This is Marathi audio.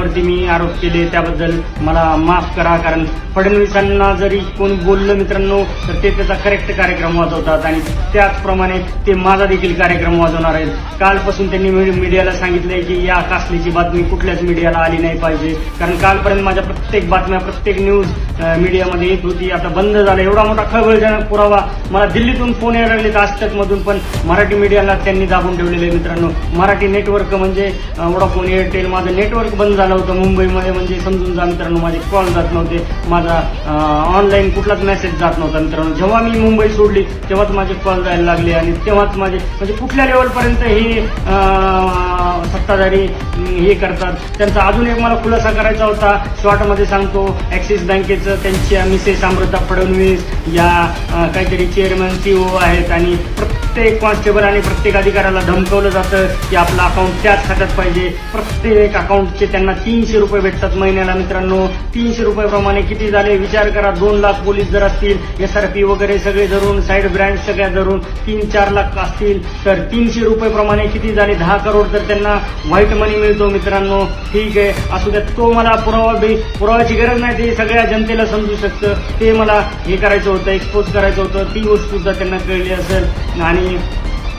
माझ्यावरती मी आरोप केले त्याबद्दल मला माफ करा. कारण फडणवीसांना जरी कोणी बोललं मित्रांनो तर ते त्याचा करेक्ट कार्यक्रम वाजवतात आणि त्याचप्रमाणे ते माझा देखील कार्यक्रम वाजवणार आहेत. कालपासून त्यांनी मीडियाला सांगितलंय की या कासलीची बातमी कुठल्याच मीडियाला आली नाही पाहिजे. कारण कालपर्यंत माझ्या प्रत्येक बातम्या प्रत्येक न्यूज मीडियामध्ये येत होती, आता बंद झालं. एवढा मोठा खळबळजनक पुरावा मला दिल्लीतून फोन यायला लागले आजतक मधून, पण मराठी मीडियाला त्यांनी दाबून ठेवलेले आहे मित्रांनो. मराठी नेटवर्क म्हणजे वोडाफोन एअरटेल माझं नेटवर्क बंद झालं होतं मुंबईमध्ये, म्हणजे समजून जा मित्रांनो. माझे कॉल जात नव्हते, माझा ऑनलाईन कुठलाच मेसेज जात नव्हता मित्रांनो. जेव्हा मी मुंबई सोडली तेव्हाच माझे कॉल जायला लागले आणि तेव्हाच माझे म्हणजे कुठल्या लेवलपर्यंत हे सत्ताधारी हे करतात. त्यांचा अजून एक मला खुलासा करायचा होता, शॉर्टमध्ये सांगतो. ऍक्सिस बँकेचं त्यांच्या मिसेस अमृता फडणवीस या काहीतरी चेअरमन CEO आहेत आणि प्रत्येक कॉन्स्टेबल आणि प्रत्येक अधिकाऱ्याला धमकवलं जातं की आपलं अकाउंट त्याच खात्यात पाहिजे. प्रत्येक अकाउंटचे त्यांना 300 रुपये भेटतात महिन्याला मित्रांनो. 300 रुपयाप्रमाणे किती झाले विचार करा. 2 लाख पोलीस जर असतील, SRP वगैरे सगळे धरून, साईड ब्रँच सगळ्या धरून 3-4 लाख असतील तर 300 रुपयेप्रमाणे किती झाले 10 करोड. तर त्यांना व्हाईट मनी मिळतो मित्रांनो. ठीक आहे, असू द्या. तो मला पुराव्याची गरज नाही, ते सगळ्या जनतेला समजू शकतं. ते मला हे करायचं होतं, एक्सपोज करायचं होतं. ती गोष्ट सुद्धा त्यांना कळली असेल आणि